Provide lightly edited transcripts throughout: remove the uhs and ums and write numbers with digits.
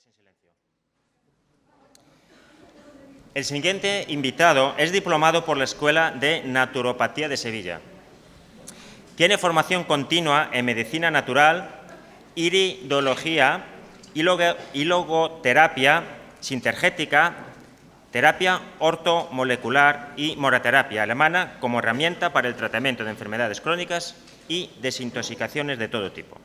favores, en silencio. El siguiente invitado es diplomado por la Escuela de Naturopatía de Sevilla. Tiene formación continua en medicina natural, iridología, logoterapia sintergética, terapia ortomolecular y moraterapia alemana como herramienta para el tratamiento de enfermedades crónicas y desintoxicaciones de todo tipo.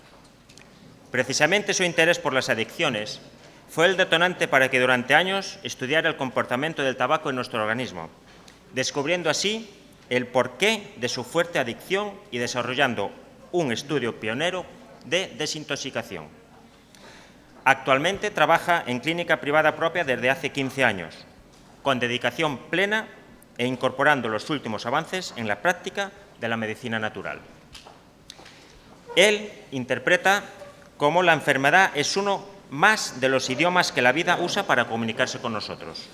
Precisamente su interés por las adicciones fue el detonante para que durante años estudiara el comportamiento del tabaco en nuestro organismo, descubriendo así el porqué de su fuerte adicción y desarrollando un estudio pionero de desintoxicación. Actualmente trabaja en clínica privada propia desde hace 15 años, con dedicación plena e incorporando los últimos avances en la práctica de la medicina natural. Él interpreta cómo la enfermedad es uno más de los idiomas que la vida usa para comunicarse con nosotros.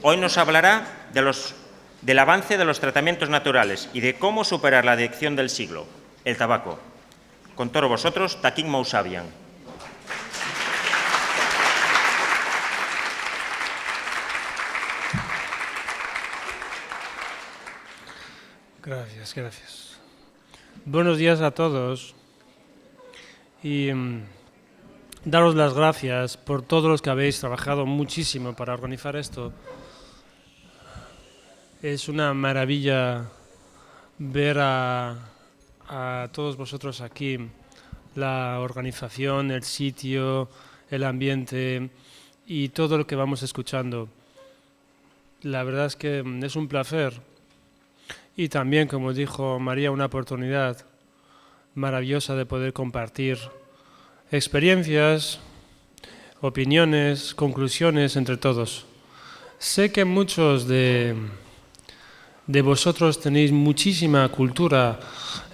Hoy nos hablará del avance de los tratamientos naturales y de cómo superar la adicción del siglo, el tabaco. Con todos vosotros, Taquín Mousavian. Gracias, gracias. Buenos días a todos y daros las gracias por todos los que habéis trabajado muchísimo para organizar esto. Es una maravilla ver a todos vosotros aquí, la organización, el sitio, el ambiente y todo lo que vamos escuchando. La verdad es que es un placer y también, como dijo María, una oportunidad maravillosa de poder compartir experiencias, opiniones, conclusiones entre todos. Sé que muchos de vosotros tenéis muchísima cultura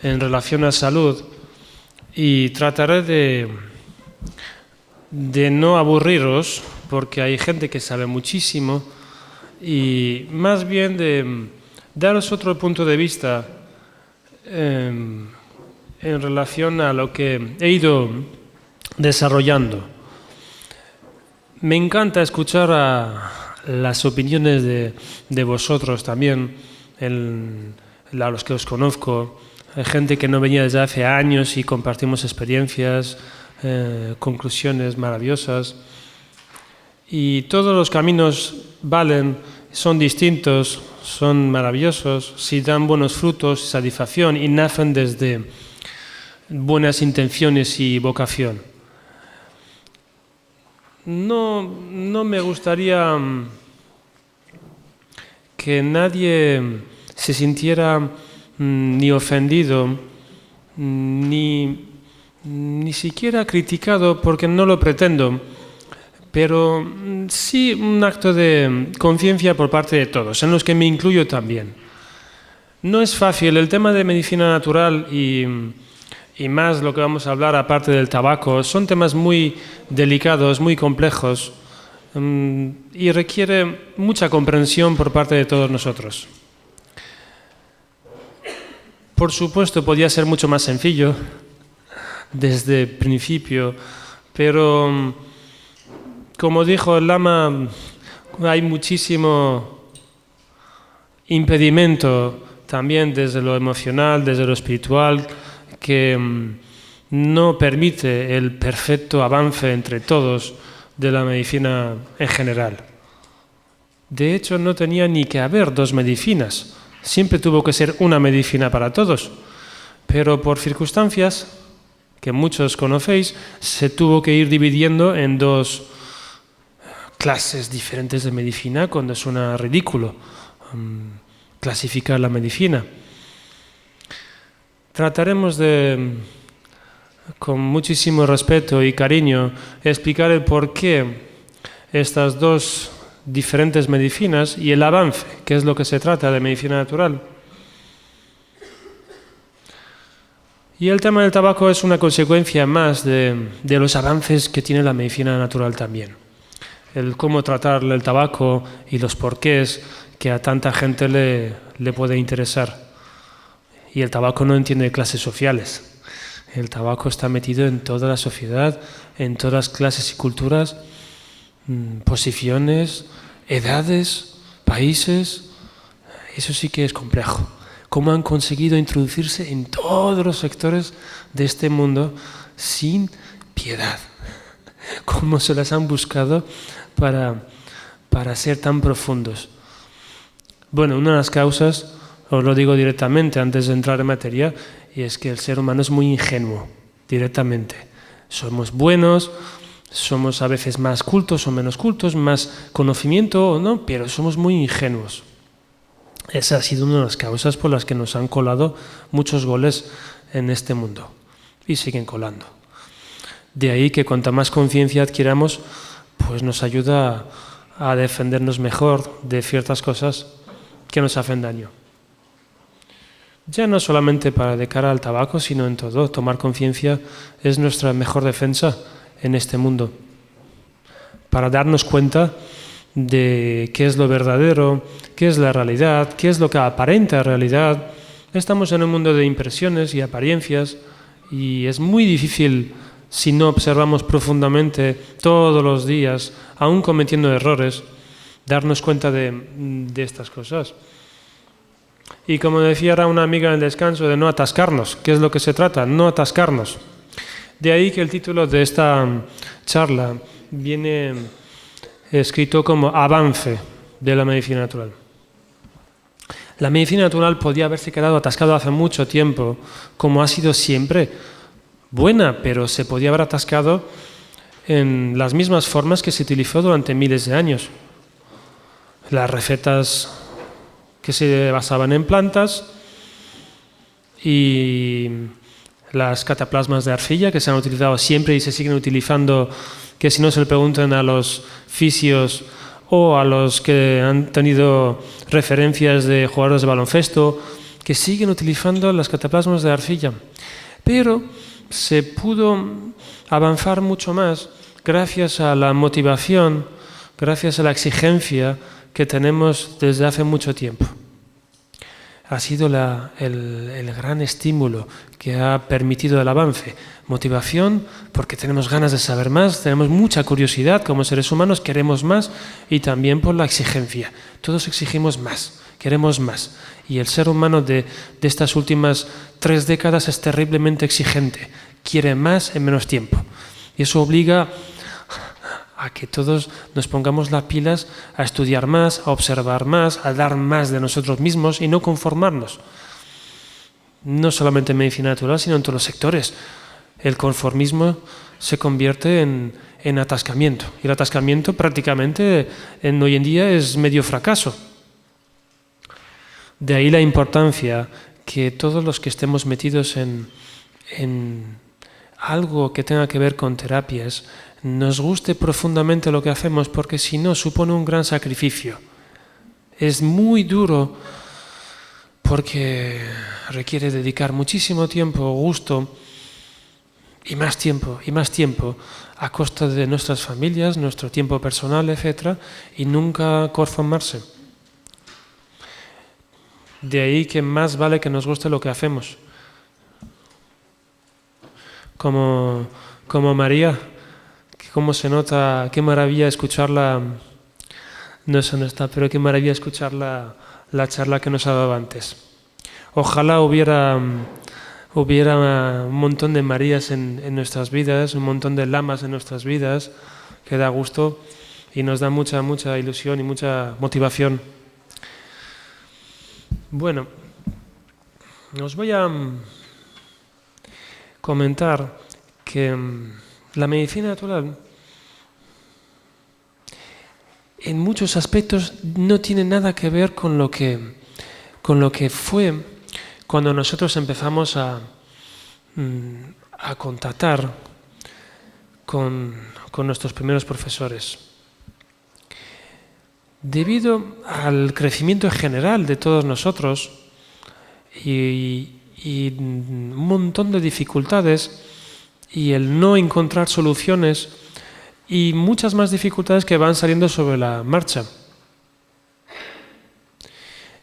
en relación a salud y trataré de no aburriros porque hay gente que sabe muchísimo y más bien de daros otro punto de vista en relación a lo que he ido desarrollando. Me encanta escuchar a las opiniones de vosotros también, a los que os conozco, hay gente que no venía desde hace años y compartimos experiencias, conclusiones maravillosas. Y todos los caminos valen, son distintos, son maravillosos, si dan buenos frutos, satisfacción y nacen desde buenas intenciones y vocación. No me gustaría que nadie se sintiera ni ofendido, ni siquiera criticado, porque no lo pretendo, pero sí un acto de conciencia por parte de todos, en los que me incluyo también. No es fácil, el tema de medicina natural y más lo que vamos a hablar aparte del tabaco, son temas muy delicados, muy complejos y requiere mucha comprensión por parte de todos nosotros. Por supuesto, podía ser mucho más sencillo desde el principio, pero como dijo el Lama, hay muchísimo impedimento también desde lo emocional, desde lo espiritual, que no permite el perfecto avance entre todos de la medicina en general. De hecho, no tenía ni que haber dos medicinas, siempre tuvo que ser una medicina para todos, pero por circunstancias que muchos conocéis, se tuvo que ir dividiendo en dos clases diferentes de medicina cuando suena ridículo clasificar la medicina. Trataremos de, con muchísimo respeto y cariño, explicar el porqué estas dos diferentes medicinas y el avance, que es lo que se trata de medicina natural. Y el tema del tabaco es una consecuencia más de los avances que tiene la medicina natural también. El cómo tratar el tabaco y los porqués que a tanta gente le puede interesar. Y el tabaco no entiende clases sociales. El tabaco está metido en toda la sociedad, en todas las clases y culturas, posiciones, edades, países. Eso sí que es complejo. Cómo han conseguido introducirse en todos los sectores de este mundo sin piedad. Cómo se las han buscado para ser tan profundos. Bueno, una de las causas, os lo digo directamente antes de entrar en materia, y es que el ser humano es muy ingenuo, directamente. Somos buenos, somos a veces más cultos o menos cultos, más conocimiento o no, pero somos muy ingenuos. Esa ha sido una de las causas por las que nos han colado muchos goles en este mundo y siguen colando. De ahí que cuanta más conciencia adquiramos, pues nos ayuda a defendernos mejor de ciertas cosas que nos hacen daño. Ya no solamente de cara al tabaco, sino en todo. Tomar conciencia es nuestra mejor defensa en este mundo. Para darnos cuenta de qué es lo verdadero, qué es la realidad, qué es lo que aparenta realidad. Estamos en un mundo de impresiones y apariencias y es muy difícil, si no observamos profundamente todos los días, aún cometiendo errores, darnos cuenta de estas cosas. Y como decía ahora una amiga en el descanso, de no atascarnos. ¿Qué es lo que se trata? No atascarnos. De ahí que el título de esta charla viene escrito como avance de la medicina natural. La medicina natural podía haberse quedado atascado hace mucho tiempo, como ha sido siempre buena, pero se podía haber atascado en las mismas formas que se utilizó durante miles de años. Las recetas que se basaban en plantas y las cataplasmas de arcilla que se han utilizado siempre y se siguen utilizando, que si no se le preguntan a los fisios o a los que han tenido referencias de jugadores de baloncesto, que siguen utilizando las cataplasmas de arcilla. Pero se pudo avanzar mucho más gracias a la motivación, gracias a la exigencia que tenemos desde hace mucho tiempo. Ha sido el gran estímulo que ha permitido el avance. Motivación porque tenemos ganas de saber más, tenemos mucha curiosidad como seres humanos, queremos más, y también por la exigencia. Todos exigimos más, queremos más. Y el ser humano de estas últimas 3 décadas es terriblemente exigente, quiere más en menos tiempo. Y eso obliga a que todos nos pongamos las pilas a estudiar más, a observar más, a dar más de nosotros mismos y no conformarnos. No solamente en medicina natural, sino en todos los sectores. El conformismo se convierte en atascamiento. Y el atascamiento prácticamente hoy en día es medio fracaso. De ahí la importancia que todos los que estemos metidos en algo que tenga que ver con terapias, nos guste profundamente lo que hacemos, porque si no supone un gran sacrificio. Es muy duro porque requiere dedicar muchísimo tiempo, gusto y más tiempo a costa de nuestras familias, nuestro tiempo personal, etc. y nunca conformarse. De ahí que más vale que nos guste lo que hacemos. Como María, cómo se nota, qué maravilla escucharla, no sé dónde está, pero qué maravilla escuchar la charla que nos ha dado antes. Ojalá hubiera un montón de Marías en nuestras vidas, un montón de lamas en nuestras vidas, que da gusto y nos da mucha ilusión y mucha motivación. Bueno, os voy a comentar que la medicina natural en muchos aspectos no tiene nada que ver con lo que fue cuando nosotros empezamos a contactar con nuestros primeros profesores. Debido al crecimiento general de todos nosotros y un montón de dificultades y el no encontrar soluciones y muchas más dificultades que van saliendo sobre la marcha.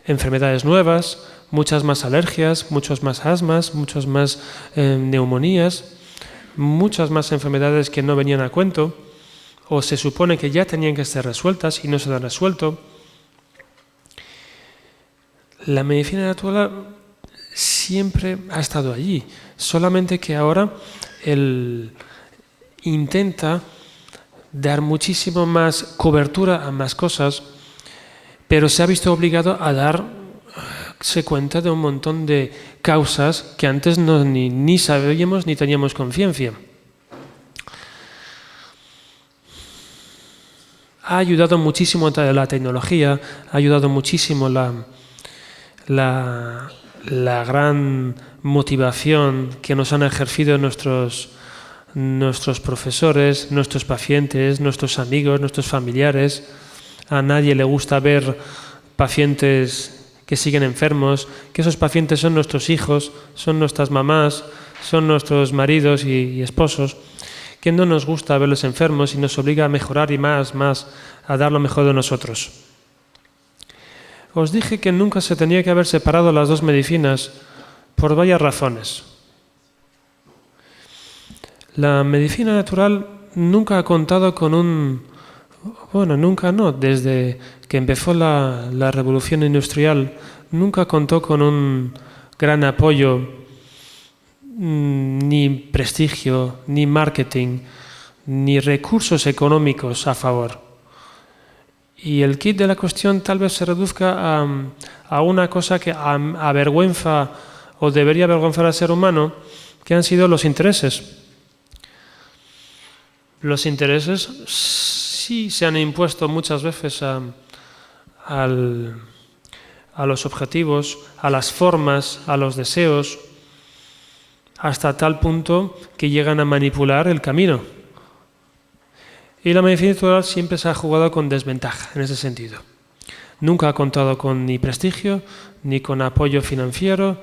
Enfermedades nuevas, muchas más alergias, muchos más asmas, muchas más neumonías, muchas más enfermedades que no venían a cuento o se supone que ya tenían que ser resueltas y no se han resuelto. La medicina natural siempre ha estado allí, solamente que ahora intenta dar muchísimo más cobertura a más cosas, pero se ha visto obligado a darse cuenta de un montón de causas que antes ni sabíamos ni teníamos conciencia. Ha ayudado muchísimo la tecnología, ha ayudado muchísimo la gran motivación que nos han ejercido nuestros profesores, nuestros pacientes, nuestros amigos, nuestros familiares. A nadie le gusta ver pacientes que siguen enfermos, que esos pacientes son nuestros hijos, son nuestras mamás, son nuestros maridos y esposos, que no nos gusta verlos enfermos y nos obliga a mejorar y más a dar lo mejor de nosotros. Os dije que nunca se tenía que haber separado las dos medicinas por varias razones. La medicina natural nunca ha contado con desde que empezó la revolución industrial, nunca contó con un gran apoyo, ni prestigio, ni marketing, ni recursos económicos a favor. Y el quid de la cuestión tal vez se reduzca a una cosa que avergüenza o debería avergonzar al ser humano, que han sido los intereses. Los intereses sí se han impuesto muchas veces a los objetivos, a las formas, a los deseos, hasta tal punto que llegan a manipular el camino. Y la medicina natural siempre se ha jugado con desventaja en ese sentido. Nunca ha contado con ni prestigio, ni con apoyo financiero,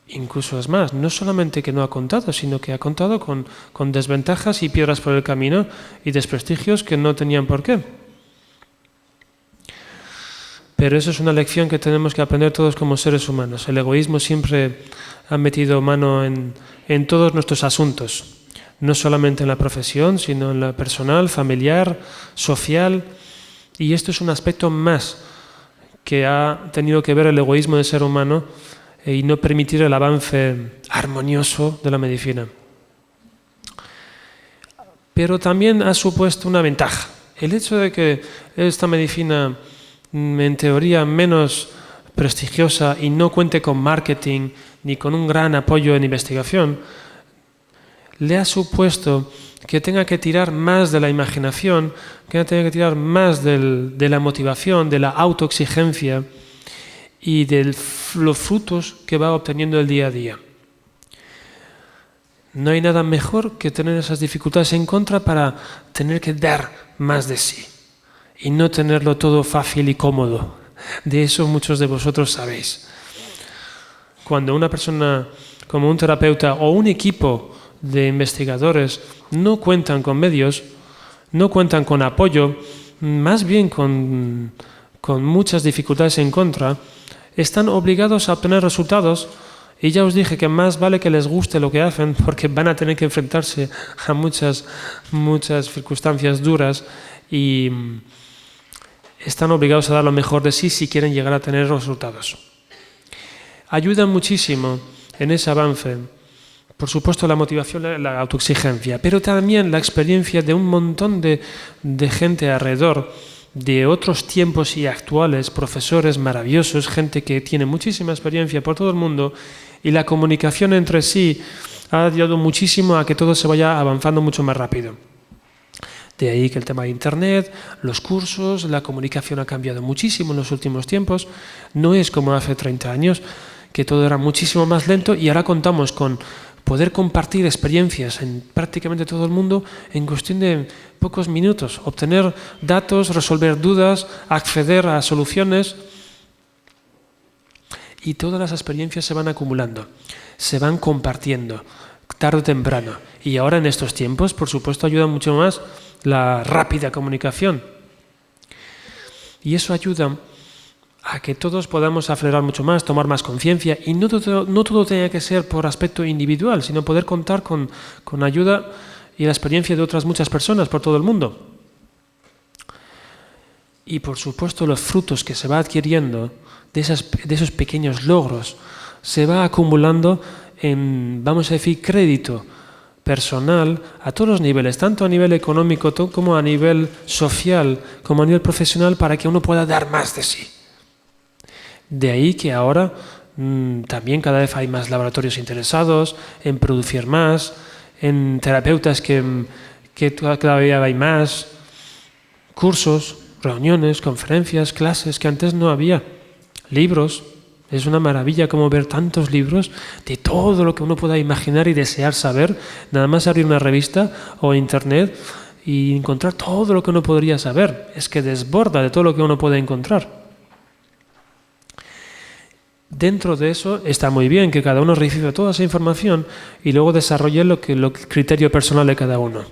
incluso es más, no solamente que no ha contado, sino que ha contado con desventajas y piedras por el camino y desprestigios que no tenían por qué. Pero eso es una lección que tenemos que aprender todos como seres humanos. El egoísmo siempre ha metido mano en todos nuestros asuntos, no solamente en la profesión, sino en la personal, familiar, social. Y esto es un aspecto más que ha tenido que ver el egoísmo del ser humano y no permitir el avance armonioso de la medicina. Pero también ha supuesto una ventaja. El hecho de que esta medicina, en teoría menos prestigiosa y no cuente con marketing ni con un gran apoyo en investigación, le ha supuesto que tenga que tirar más de la imaginación, que tenga que tirar más de la motivación, de la autoexigencia y de los frutos que va obteniendo el día a día. No hay nada mejor que tener esas dificultades en contra para tener que dar más de sí y no tenerlo todo fácil y cómodo. De eso muchos de vosotros sabéis. Cuando una persona, como un terapeuta o un equipo de investigadores, no cuentan con medios, no cuentan con apoyo, más bien con muchas dificultades en contra, están obligados a obtener resultados. Y ya os dije que más vale que les guste lo que hacen, porque van a tener que enfrentarse a muchas circunstancias duras y están obligados a dar lo mejor de sí si quieren llegar a tener resultados. Ayudan muchísimo en ese avance, por supuesto, la motivación, la autoexigencia, pero también la experiencia de un montón de gente alrededor, de otros tiempos y actuales, profesores maravillosos, gente que tiene muchísima experiencia por todo el mundo, y la comunicación entre sí ha ayudado muchísimo a que todo se vaya avanzando mucho más rápido. De ahí que el tema de Internet, los cursos, la comunicación ha cambiado muchísimo en los últimos tiempos. No es como hace 30 años, que todo era muchísimo más lento, y ahora contamos con poder compartir experiencias en prácticamente todo el mundo en cuestión de pocos minutos, obtener datos, resolver dudas, acceder a soluciones, y todas las experiencias se van acumulando, se van compartiendo tarde o temprano. Y ahora en estos tiempos, por supuesto, ayuda mucho más la rápida comunicación. Y eso ayuda a que todos podamos acelerar mucho más, tomar más conciencia, y no todo tenga que ser por aspecto individual, sino poder contar con ayuda y la experiencia de otras muchas personas por todo el mundo. Y por supuesto los frutos que se va adquiriendo de esos pequeños logros se va acumulando en, vamos a decir, crédito personal a todos los niveles, tanto a nivel económico como a nivel social, como a nivel profesional, para que uno pueda dar más de sí. De ahí que ahora también cada vez hay más laboratorios interesados en producir más, en terapeutas que cada vez hay más, cursos, reuniones, conferencias, clases que antes no había, libros. Es una maravilla como ver tantos libros de todo lo que uno pueda imaginar y desear saber, nada más abrir una revista o internet y encontrar todo lo que uno podría saber. Es que desborda de todo lo que uno puede encontrar. Dentro de eso está muy bien que cada uno reciba toda esa información y luego desarrolle el criterio personal de cada uno.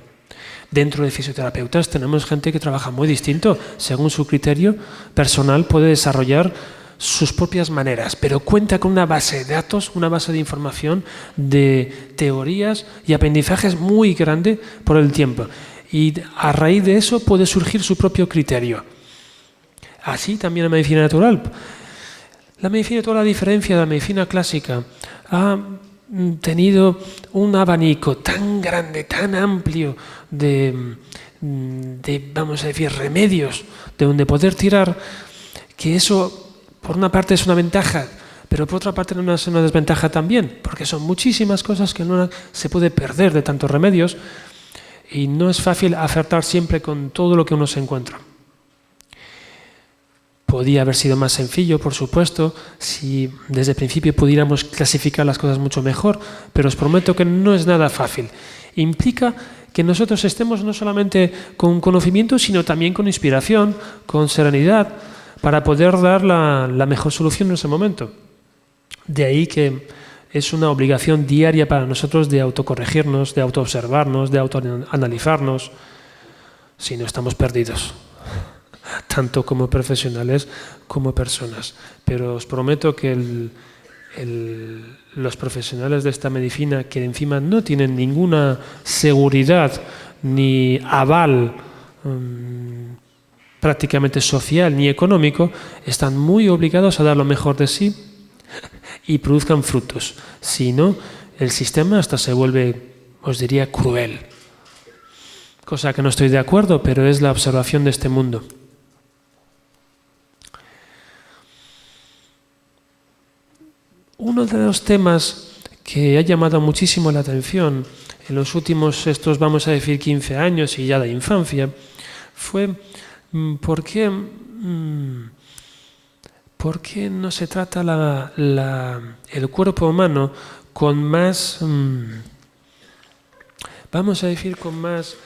Dentro de fisioterapeutas tenemos gente que trabaja muy distinto. Según su criterio personal puede desarrollar sus propias maneras, pero cuenta con una base de datos, una base de información, de teorías y aprendizajes muy grande por el tiempo. Y a raíz de eso puede surgir su propio criterio. Así también la medicina natural. La medicina natural, a diferencia de la medicina clásica, ha tenido un abanico tan grande, tan amplio de vamos a decir, remedios de donde poder tirar, que eso por una parte es una ventaja, pero por otra parte no es una desventaja también, porque son muchísimas cosas que no se puede perder de tantos remedios y no es fácil acertar siempre con todo lo que uno se encuentra. Podía haber sido más sencillo, por supuesto, si desde el principio pudiéramos clasificar las cosas mucho mejor, pero os prometo que no es nada fácil. Implica que nosotros estemos no solamente con conocimiento, sino también con inspiración, con serenidad, para poder dar la mejor solución en ese momento. De ahí que es una obligación diaria para nosotros de autocorregirnos, de autoobservarnos, de autoanalizarnos, si no estamos perdidos, tanto como profesionales como personas. Pero os prometo que los profesionales de esta medicina, que encima no tienen ninguna seguridad ni aval prácticamente social ni económico, están muy obligados a dar lo mejor de sí y produzcan frutos. Si no, el sistema hasta se vuelve, os diría, cruel. Cosa que no estoy de acuerdo, pero es la observación de este mundo. Uno de los temas que ha llamado muchísimo la atención en los últimos, vamos a decir, 15 años y ya de infancia, fue ¿por qué no se trata el cuerpo humano con más, vamos a decir, con más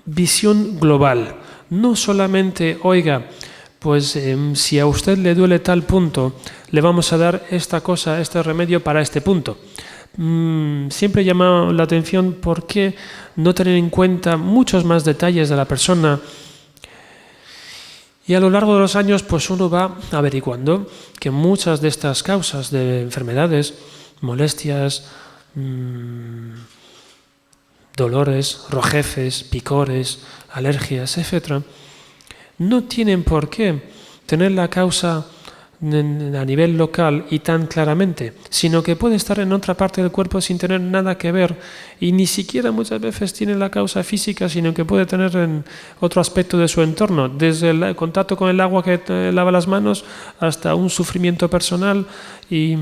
visión global? No solamente, oiga, pues si a usted le duele tal punto, le vamos a dar esta cosa, este remedio para este punto. Siempre he llamado la atención por qué no tener en cuenta muchos más detalles de la persona, y a lo largo de los años pues uno va averiguando que muchas de estas causas de enfermedades, molestias, dolores, rojeces, picores, alergias, etc., no tienen por qué tener la causa a nivel local y tan claramente, sino que puede estar en otra parte del cuerpo sin tener nada que ver, y ni siquiera muchas veces tiene la causa física, sino que puede tener en otro aspecto de su entorno, desde el contacto con el agua que te lava las manos hasta un sufrimiento personal y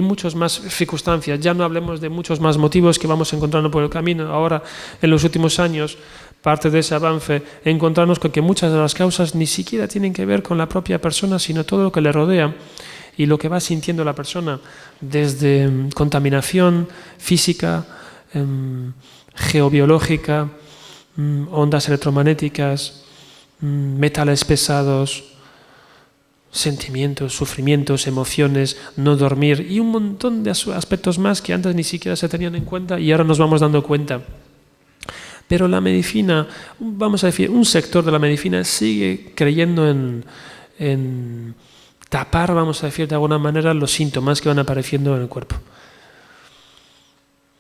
muchas más circunstancias. Ya no hablemos de muchos más motivos que vamos encontrando por el camino. Ahora, en los últimos años, parte de ese avance, encontrarnos con que muchas de las causas ni siquiera tienen que ver con la propia persona, sino todo lo que le rodea y lo que va sintiendo la persona, desde contaminación física, geobiológica, ondas electromagnéticas, metales pesados, sentimientos, sufrimientos, emociones, no dormir y un montón de aspectos más que antes ni siquiera se tenían en cuenta y ahora nos vamos dando cuenta. Pero la medicina, vamos a decir, un sector de la medicina sigue creyendo en en tapar, vamos a decir de alguna manera, los síntomas que van apareciendo en el cuerpo.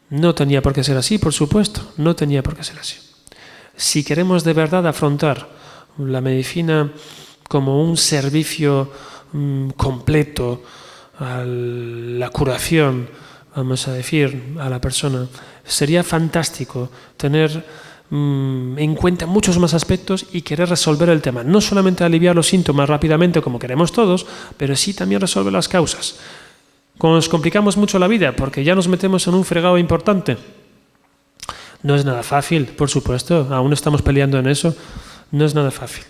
No tenía por qué ser así, por supuesto, no tenía por qué ser así. Si queremos de verdad afrontar la medicina como un servicio completo a la curación, vamos a decir, a la persona, sería fantástico tener en cuenta muchos más aspectos y querer resolver el tema. No solamente aliviar los síntomas rápidamente como queremos todos, pero sí también resolver las causas. Nos complicamos mucho la vida porque ya nos metemos en un fregado importante. No es nada fácil, por supuesto, aún estamos peleando en eso, no es nada fácil.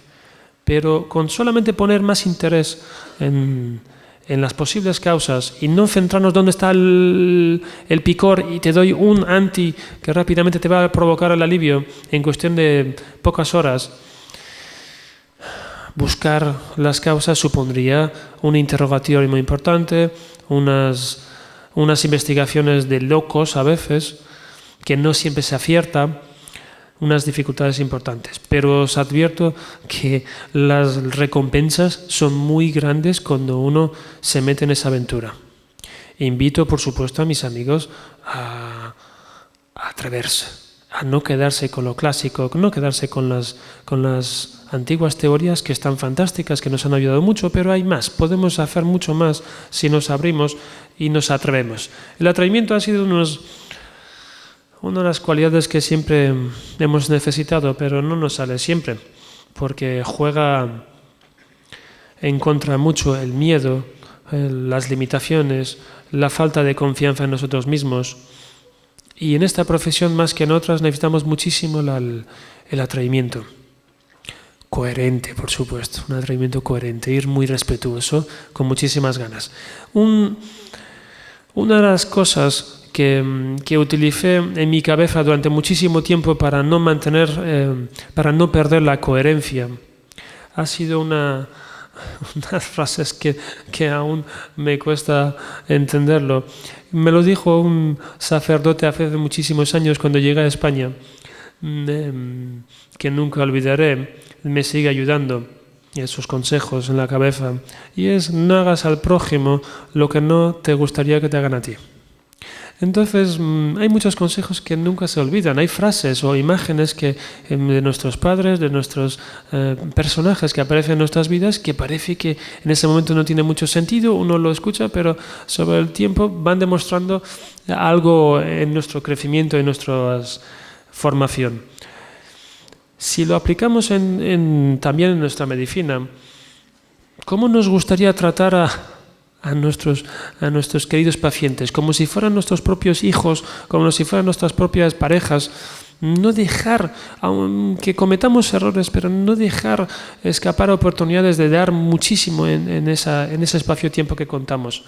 Pero con solamente poner más interés en las posibles causas y no centrarnos dónde está el picor y te doy un anti que rápidamente te va a provocar el alivio en cuestión de pocas horas, buscar las causas supondría un interrogatorio muy importante, unas investigaciones de locos a veces, que no siempre se acierta, unas dificultades importantes. Pero os advierto que las recompensas son muy grandes cuando uno se mete en esa aventura. Invito, por supuesto, a mis amigos a atreverse, a no quedarse con lo clásico, no quedarse con las antiguas teorías que están fantásticas, que nos han ayudado mucho, pero hay más. Podemos hacer mucho más si nos abrimos y nos atrevemos. El atrevimiento ha sido una de las cualidades que siempre hemos necesitado, pero no nos sale siempre, porque juega en contra mucho el miedo, las limitaciones, la falta de confianza en nosotros mismos. Y en esta profesión, más que en otras, necesitamos muchísimo el atrevimiento. Coherente, por supuesto, un atrevimiento coherente, ir muy respetuoso, con muchísimas ganas. Una de las cosas que utilicé en mi cabeza durante muchísimo tiempo para no perder la coherencia, ha sido unas frases que aún me cuesta entenderlo. Me lo dijo un sacerdote hace muchísimos años cuando llegué a España, que nunca olvidaré, me sigue ayudando esos consejos en la cabeza, y es: no hagas al prójimo lo que no te gustaría que te hagan a ti. Entonces, hay muchos consejos que nunca se olvidan. Hay frases o imágenes de nuestros padres, de nuestros personajes que aparecen en nuestras vidas, que parece que en ese momento no tiene mucho sentido, uno lo escucha, pero sobre el tiempo van demostrando algo en nuestro crecimiento, en nuestra formación. Si lo aplicamos también en nuestra medicina, ¿cómo nos gustaría tratar a nuestros queridos pacientes? Como si fueran nuestros propios hijos, como si fueran nuestras propias parejas. No dejar, aunque cometamos errores, pero no dejar escapar oportunidades de dar muchísimo en ese espacio-tiempo que contamos.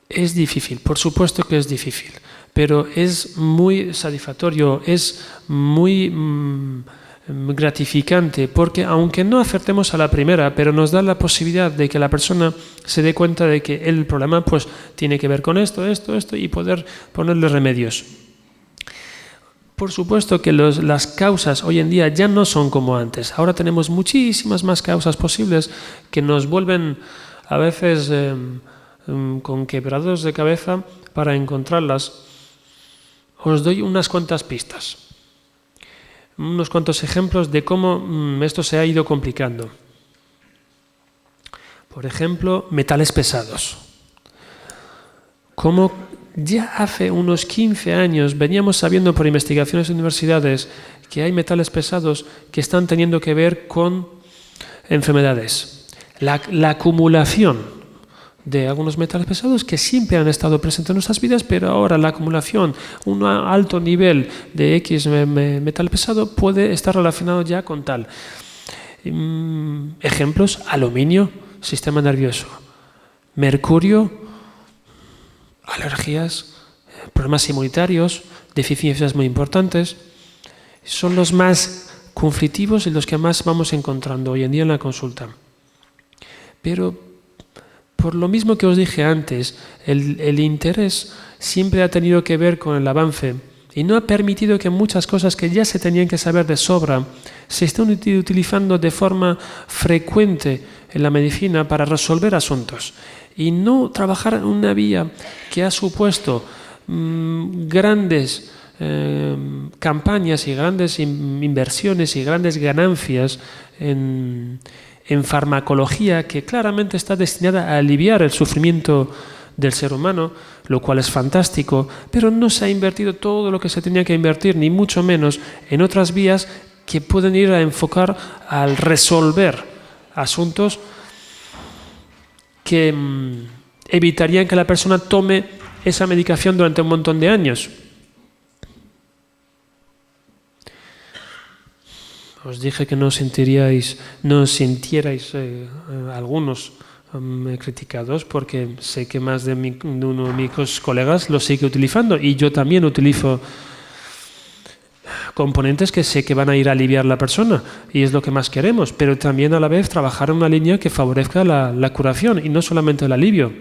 Es difícil, por supuesto que es difícil, pero es muy satisfactorio, es muy gratificante, porque aunque no acertemos a la primera, pero nos da la posibilidad de que la persona se dé cuenta de que el problema pues tiene que ver con esto, y poder ponerle remedios. Por supuesto que las causas hoy en día ya no son como antes. Ahora tenemos muchísimas más causas posibles que nos vuelven a veces con quebrados de cabeza para encontrarlas. Os doy unas cuantas pistas, unos cuantos ejemplos de cómo esto se ha ido complicando. Por ejemplo, metales pesados. Como ya hace unos 15 años veníamos sabiendo por investigaciones de universidades que hay metales pesados que están teniendo que ver con enfermedades. La acumulación de algunos metales pesados que siempre han estado presentes en nuestras vidas, pero ahora la acumulación, un alto nivel de X metal pesado puede estar relacionado ya con tal. Ejemplos: aluminio, sistema nervioso; mercurio, alergias, problemas inmunitarios, deficiencias muy importantes. Son los más conflictivos y los que más vamos encontrando hoy en día en la consulta. Pero por lo mismo que os dije antes, el interés siempre ha tenido que ver con el avance y no ha permitido que muchas cosas que ya se tenían que saber de sobra se estén utilizando de forma frecuente en la medicina para resolver asuntos y no trabajar en una vía que ha supuesto grandes campañas y grandes inversiones y grandes ganancias en farmacología que claramente está destinada a aliviar el sufrimiento del ser humano, lo cual es fantástico, pero no se ha invertido todo lo que se tenía que invertir, ni mucho menos en otras vías que pueden ir a enfocar al resolver asuntos que evitarían que la persona tome esa medicación durante un montón de años. Os dije que no sintierais algunos criticados porque sé que más de uno de mis colegas lo sigue utilizando y yo también utilizo componentes que sé que van a ir a aliviar a la persona y es lo que más queremos, pero también a la vez trabajar en una línea que favorezca la curación y no solamente el alivio.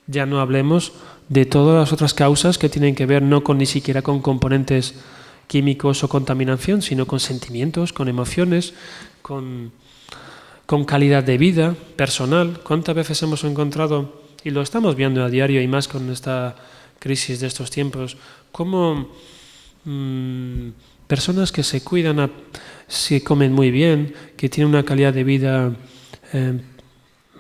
Ya no hablemos de todas las otras causas que tienen que ver no con ni siquiera con componentes químicos o contaminación, sino con sentimientos, con emociones, con calidad de vida personal. ¿Cuántas veces hemos encontrado, y lo estamos viendo a diario y más con esta crisis de estos tiempos, cómo personas que se cuidan, se comen muy bien, que tienen una calidad de vida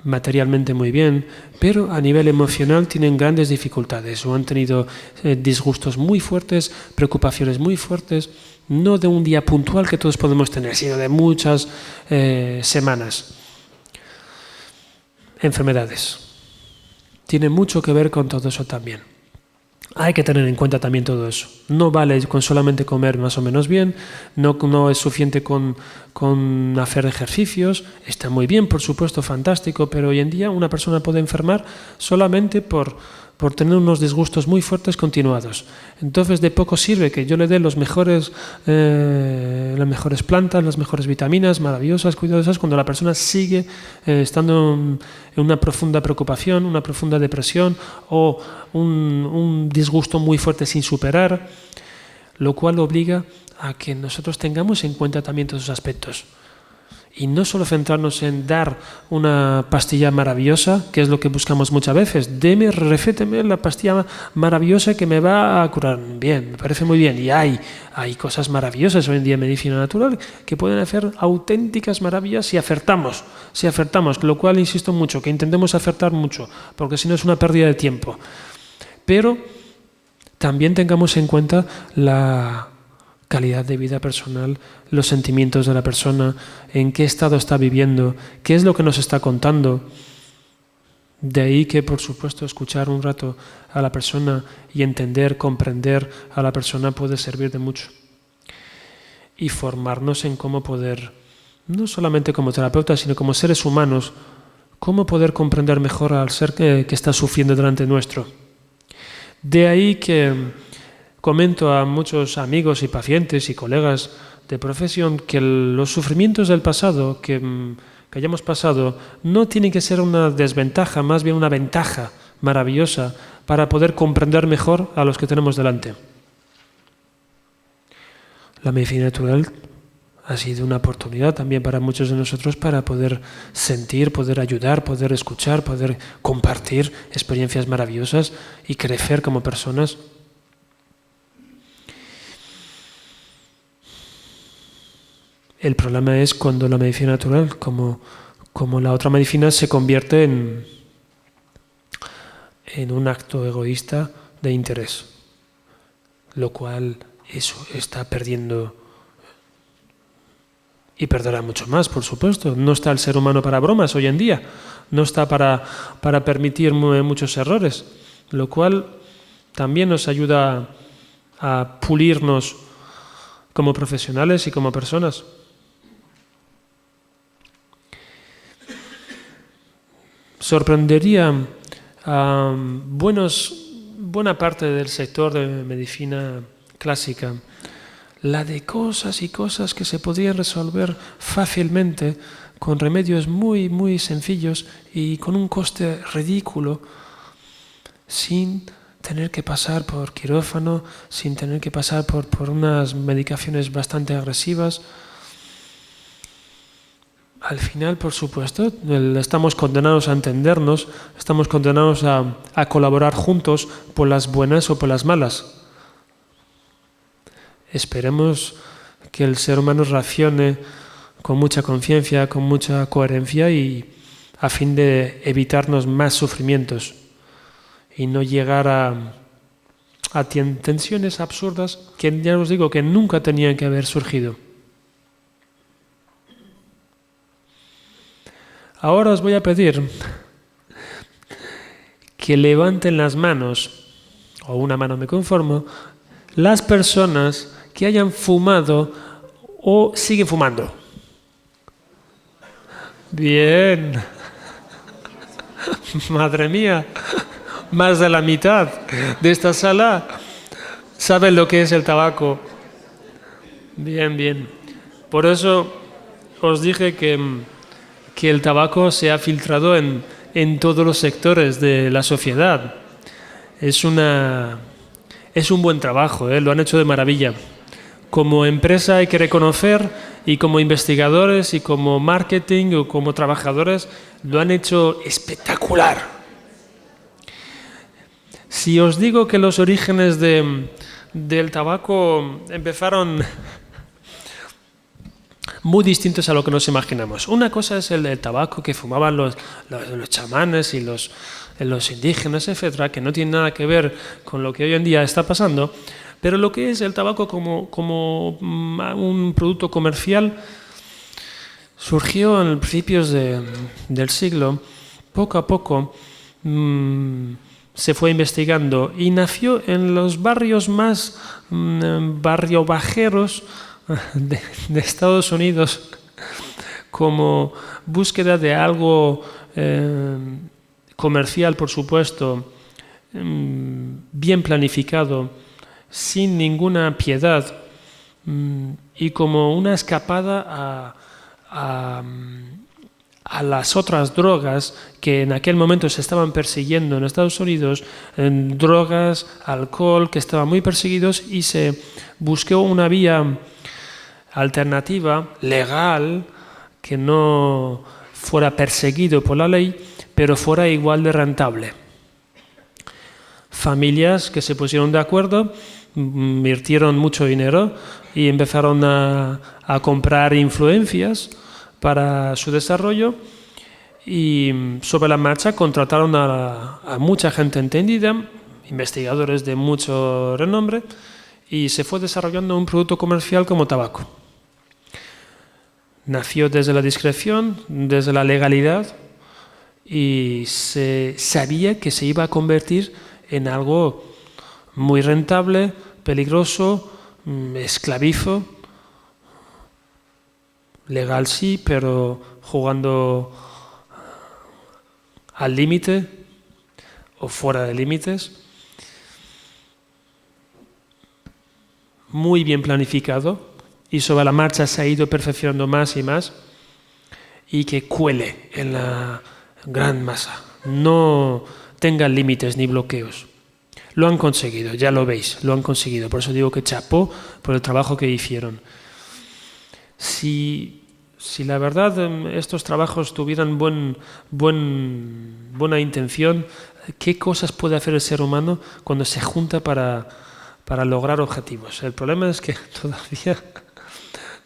materialmente muy bien, pero a nivel emocional tienen grandes dificultades o han tenido disgustos muy fuertes, preocupaciones muy fuertes, no de un día puntual que todos podemos tener, sino de muchas semanas. Enfermedades. Tiene mucho que ver con todo eso también. Hay que tener en cuenta también todo eso. No vale con solamente comer más o menos bien, no es suficiente con hacer ejercicios, está muy bien, por supuesto, fantástico, pero hoy en día una persona puede enfermar solamente por tener unos disgustos muy fuertes continuados. Entonces de poco sirve que yo le dé las mejores plantas, las mejores vitaminas, maravillosas, cuidadosas, cuando la persona sigue estando en una profunda preocupación, una profunda depresión o un disgusto muy fuerte sin superar, lo cual obliga a que nosotros tengamos en cuenta también todos esos aspectos. Y no solo centrarnos en dar una pastilla maravillosa, que es lo que buscamos muchas veces. Recéteme la pastilla maravillosa que me va a curar. Bien, me parece muy bien. Y hay cosas maravillosas hoy en día en medicina natural que pueden hacer auténticas maravillas si acertamos, lo cual insisto mucho, que intentemos acertar mucho, porque si no es una pérdida de tiempo. Pero también tengamos en cuenta la calidad de vida personal, los sentimientos de la persona, en qué estado está viviendo, qué es lo que nos está contando. De ahí que, por supuesto, escuchar un rato a la persona y entender, comprender a la persona puede servir de mucho. Y formarnos en cómo poder, no solamente como terapeutas, sino como seres humanos, cómo poder comprender mejor al ser que está sufriendo delante nuestro. De ahí que comento a muchos amigos y pacientes y colegas de profesión que los sufrimientos del pasado que hayamos pasado no tienen que ser una desventaja, más bien una ventaja maravillosa para poder comprender mejor a los que tenemos delante. La medicina natural ha sido una oportunidad también para muchos de nosotros para poder sentir, poder ayudar, poder escuchar, poder compartir experiencias maravillosas y crecer como personas. El problema es cuando la medicina natural, como la otra medicina, se convierte en un acto egoísta de interés, lo cual eso está perdiendo y perderá mucho más, por supuesto. No está el ser humano para bromas hoy en día, no está para permitir muchos errores, lo cual también nos ayuda a pulirnos como profesionales y como personas. Sorprendería a buena parte del sector de medicina clásica la de cosas y cosas que se podrían resolver fácilmente con remedios muy, muy sencillos y con un coste ridículo sin tener que pasar por quirófano, sin tener que pasar por unas medicaciones bastante agresivas. Al final, por supuesto, estamos condenados a entendernos, estamos condenados a colaborar juntos por las buenas o por las malas. Esperemos que el ser humano reaccione con mucha conciencia, con mucha coherencia y a fin de evitarnos más sufrimientos y no llegar a tensiones absurdas que ya os digo que nunca tenían que haber surgido. Ahora os voy a pedir que levanten las manos, o una mano me conformo, las personas que hayan fumado o siguen fumando. Bien. Madre mía, más de la mitad de esta sala saben lo que es el tabaco. Bien, bien. Por eso os dije que el tabaco se ha filtrado en todos los sectores de la sociedad. Es un buen trabajo, lo han hecho de maravilla. Como empresa hay que reconocer, y como investigadores y como marketing o como trabajadores lo han hecho espectacular. Si os digo que los orígenes del tabaco empezaron muy distintos a lo que nos imaginamos. Una cosa es el tabaco que fumaban los chamanes y los indígenas, etcétera, que no tiene nada que ver con lo que hoy en día está pasando. Pero lo que es el tabaco como un producto comercial surgió en principios del siglo. Poco a poco se fue investigando y nació en los barrios más barrio bajeros de Estados Unidos como búsqueda de algo comercial, por supuesto, bien planificado, sin ninguna piedad y como una escapada a las otras drogas que en aquel momento se estaban persiguiendo en Estados Unidos, drogas, alcohol, que estaban muy perseguidos, y se buscó una vía alternativa, legal, que no fuera perseguido por la ley, pero fuera igual de rentable. Familias que se pusieron de acuerdo, invirtieron mucho dinero y empezaron a comprar influencias para su desarrollo y sobre la marcha contrataron a mucha gente entendida, investigadores de mucho renombre, y se fue desarrollando un producto comercial como tabaco. Nació desde la discreción, desde la legalidad, y se sabía que se iba a convertir en algo muy rentable, peligroso, esclavizo, legal sí, pero jugando al límite o fuera de límites. Muy bien planificado y sobre la marcha se ha ido perfeccionando más y más y que cuele en la gran masa. No tengan límites ni bloqueos. Lo han conseguido, ya lo veis, lo han conseguido. Por eso digo que chapó por el trabajo que hicieron. Si la verdad estos trabajos tuvieran buena intención, ¿qué cosas puede hacer el ser humano cuando se junta para lograr objetivos? El problema es que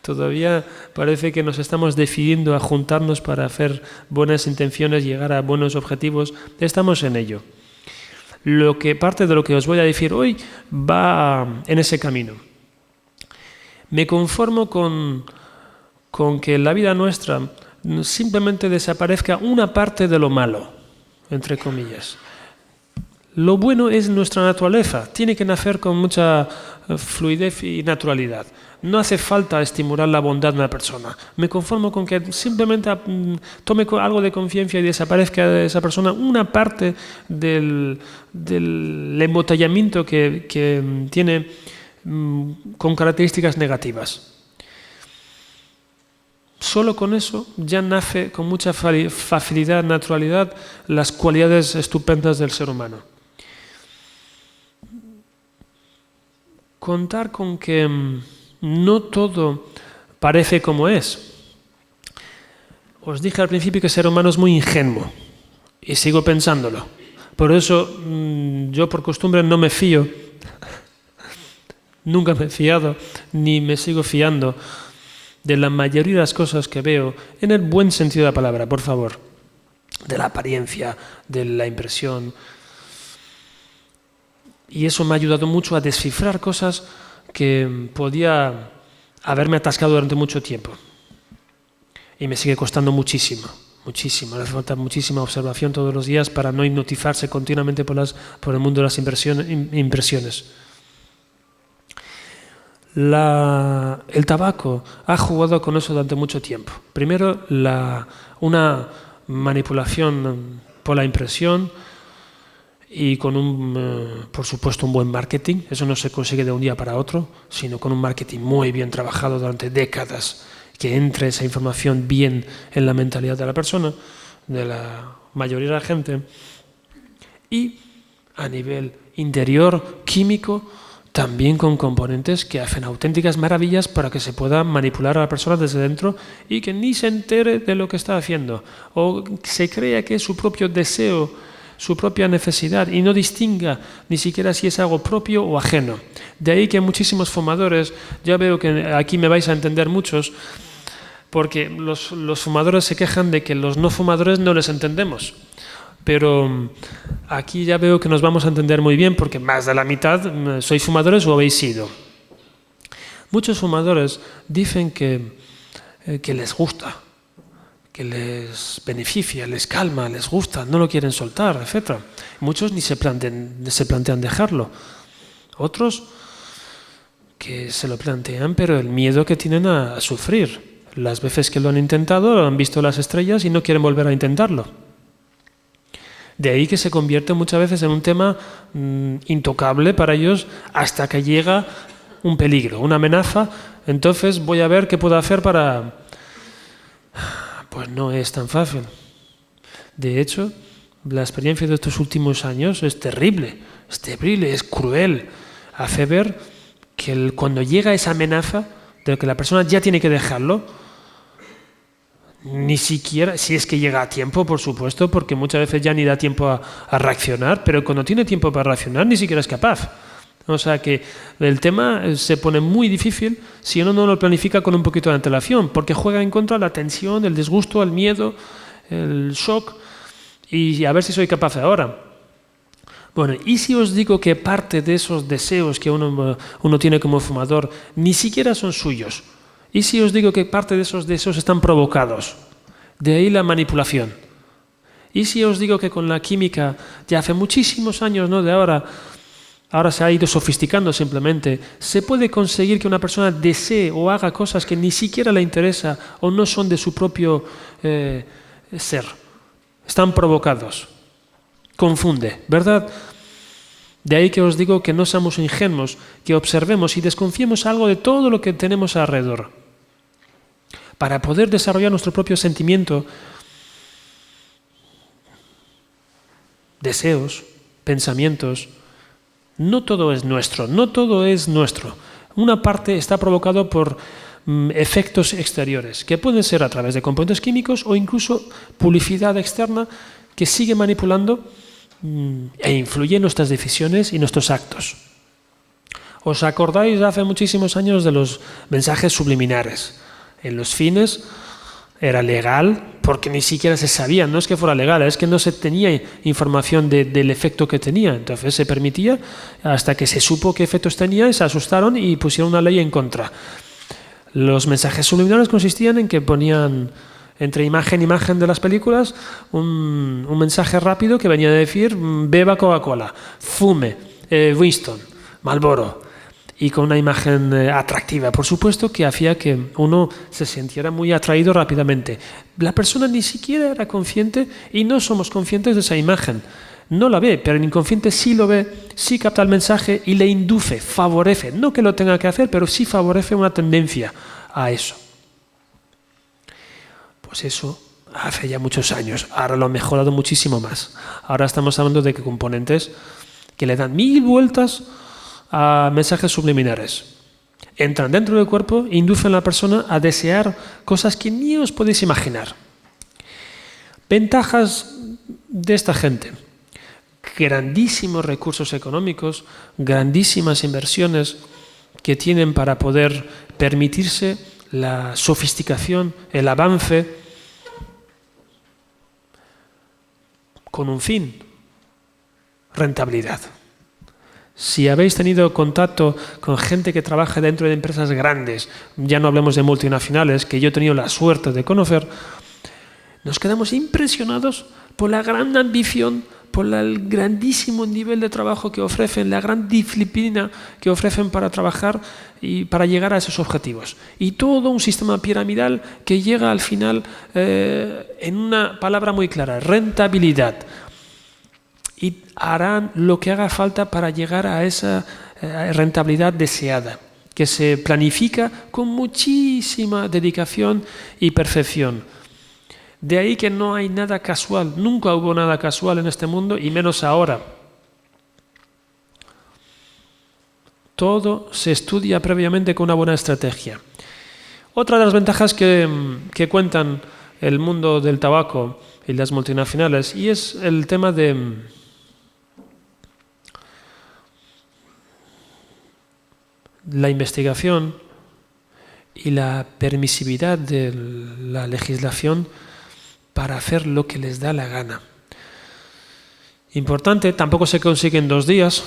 todavía parece que nos estamos decidiendo a juntarnos para hacer buenas intenciones, llegar a buenos objetivos. Estamos en ello. Parte de lo que os voy a decir hoy va en ese camino. Me conformo con que en la vida nuestra simplemente desaparezca una parte de lo malo, entre comillas. Lo bueno es nuestra naturaleza, tiene que nacer con mucha fluidez y naturalidad. No hace falta estimular la bondad de una persona. Me conformo con que simplemente tome algo de conciencia y desaparezca de esa persona una parte del embotellamiento que tiene con características negativas. Solo con eso ya nace con mucha facilidad, naturalidad, las cualidades estupendas del ser humano. contar con que no todo parece como es. Os dije al principio que el ser humano es muy ingenuo y sigo pensándolo. Por eso yo por costumbre no me fío, nunca me he fiado ni me sigo fiando de la mayoría de las cosas que veo en el buen sentido de la palabra, por favor, de la apariencia, de la impresión. Y eso me ha ayudado mucho a descifrar cosas que podía haberme atascado durante mucho tiempo. Y me sigue costando muchísimo, muchísimo. Le hace falta muchísima observación todos los días para no hipnotizarse continuamente por el mundo de las impresiones. El tabaco ha jugado con eso durante mucho tiempo. Primero, una manipulación por la impresión y con por supuesto, un buen marketing. Eso no se consigue de un día para otro, sino con un marketing muy bien trabajado durante décadas, que entre esa información bien en la mentalidad de la persona, de la mayoría de la gente. Y a nivel interior, químico, también con componentes que hacen auténticas maravillas para que se pueda manipular a la persona desde dentro y que ni se entere de lo que está haciendo, o se crea que es su propio deseo, su propia necesidad, y no distinga ni siquiera si es algo propio o ajeno. De ahí que muchísimos fumadores, ya veo que aquí me vais a entender muchos, porque los fumadores se quejan de que los no fumadores no les entendemos. Pero aquí ya veo que nos vamos a entender muy bien, porque más de la mitad sois fumadores o habéis sido. Muchos fumadores dicen que les gusta, que les beneficia, les calma, les gusta, no lo quieren soltar, etc. Muchos ni se plantean dejarlo. Otros que se lo plantean, pero el miedo que tienen a sufrir. Las veces que lo han intentado, han visto las estrellas y no quieren volver a intentarlo. De ahí que se convierte muchas veces en un tema intocable para ellos hasta que llega un peligro, una amenaza. Entonces voy a ver qué puedo hacer para... Pues no es tan fácil. De hecho, la experiencia de estos últimos años es terrible, es cruel. Hace ver que cuando llega esa amenaza de que la persona ya tiene que dejarlo, ni siquiera, si es que llega a tiempo, por supuesto, porque muchas veces ya ni da tiempo a reaccionar, pero cuando tiene tiempo para reaccionar ni siquiera es capaz. O sea que el tema se pone muy difícil si uno no lo planifica con un poquito de antelación, porque juega en contra la tensión, el disgusto, el miedo, el shock, y a ver si soy capaz ahora. Bueno, ¿y si os digo que parte de esos deseos que uno tiene como fumador ni siquiera son suyos? ¿Y si os digo que parte de esos deseos están provocados? De ahí la manipulación. ¿Y si os digo que con la química de hace muchísimos años, no de ahora se ha ido sofisticando simplemente, se puede conseguir que una persona desee o haga cosas que ni siquiera le interesa o no son de su propio ser? Están provocados. Confunde, ¿verdad? De ahí que os digo que no seamos ingenuos, que observemos y desconfiemos algo de todo lo que tenemos alrededor. Para poder desarrollar nuestro propio sentimiento, deseos, pensamientos, no todo es nuestro, no todo es nuestro. Una parte está provocado por efectos exteriores, que pueden ser a través de componentes químicos o incluso publicidad externa que sigue manipulando e influye en nuestras decisiones y nuestros actos. ¿Os acordáis de hace muchísimos años de los mensajes subliminares? En los fines era legal porque ni siquiera se sabía, no es que fuera legal, es que no se tenía información del efecto que tenía. Entonces se permitía hasta que se supo qué efectos tenía y se asustaron y pusieron una ley en contra. Los mensajes subliminales consistían en que ponían entre imagen e imagen de las películas un mensaje rápido que venía a decir beba Coca-Cola, fume, Winston, Marlboro, y con una imagen atractiva, por supuesto, que hacía que uno se sintiera muy atraído rápidamente. La persona ni siquiera era consciente y no somos conscientes de esa imagen. No la ve, pero el inconsciente sí lo ve, sí capta el mensaje y le induce, favorece, no que lo tenga que hacer, pero sí favorece una tendencia a eso. Pues eso hace ya muchos años, ahora lo han mejorado muchísimo más. Ahora estamos hablando de que componentes que le dan 1000 vueltas a mensajes subliminares. Entran dentro del cuerpo e inducen a la persona a desear cosas que ni os podéis imaginar. Ventajas de esta gente. Grandísimos recursos económicos, grandísimas inversiones que tienen para poder permitirse la sofisticación, el avance, con un fin: rentabilidad. Si habéis tenido contacto con gente que trabaja dentro de empresas grandes, ya no hablemos de multinacionales, que yo he tenido la suerte de conocer, nos quedamos impresionados por la gran ambición, por el grandísimo nivel de trabajo que ofrecen, la gran disciplina que ofrecen para trabajar y para llegar a esos objetivos. Y todo un sistema piramidal que llega al final en una palabra muy clara: rentabilidad. Y harán lo que haga falta para llegar a esa rentabilidad deseada, que se planifica con muchísima dedicación y perfección. De ahí que no hay nada casual, nunca hubo nada casual en este mundo, y menos ahora. Todo se estudia previamente con una buena estrategia. Otra de las ventajas que cuentan el mundo del tabaco y las multinacionales, y es el tema de la investigación y la permisividad de la legislación para hacer lo que les da la gana. Importante, tampoco se consigue en 2 días,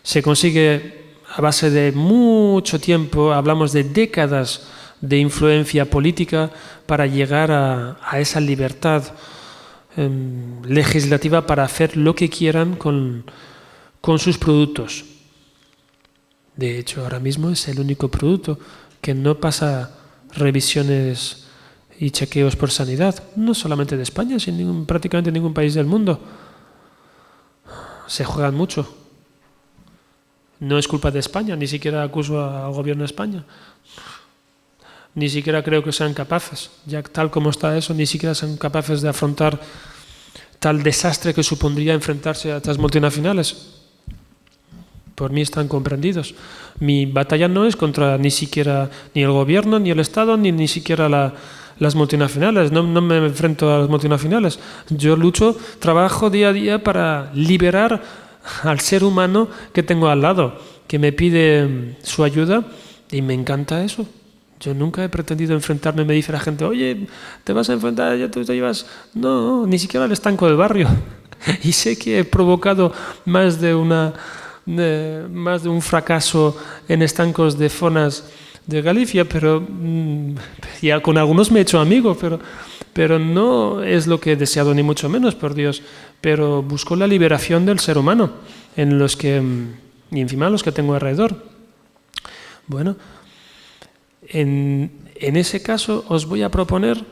se consigue a base de mucho tiempo, hablamos de décadas de influencia política para llegar a esa libertad legislativa para hacer lo que quieran con sus productos. De hecho, ahora mismo es el único producto que no pasa revisiones y chequeos por sanidad, no solamente de España, sino prácticamente ningún país del mundo. Se juegan mucho. No es culpa de España, ni siquiera acuso al gobierno de España. Ni siquiera creo que sean capaces, ya tal como está eso, ni siquiera son capaces de afrontar tal desastre que supondría enfrentarse a estas multinacionales. Por mí están comprendidos. Mi batalla no es contra ni siquiera ni el gobierno, ni el Estado, ni siquiera las multinacionales. No me enfrento a las multinacionales. Yo trabajo día a día para liberar al ser humano que tengo al lado, que me pide su ayuda, y me encanta eso. Yo nunca he pretendido enfrentarme. Me dice la gente: oye, te vas a enfrentar, ya tú te llevas... No, ni siquiera al estanco del barrio. Y sé que he provocado más de un fracaso en estancos de zonas de Galicia, pero ya con algunos me he hecho amigo, pero no es lo que he deseado, ni mucho menos, por Dios. Pero busco la liberación del ser humano, y encima los que tengo alrededor. Bueno, en ese caso os voy a proponer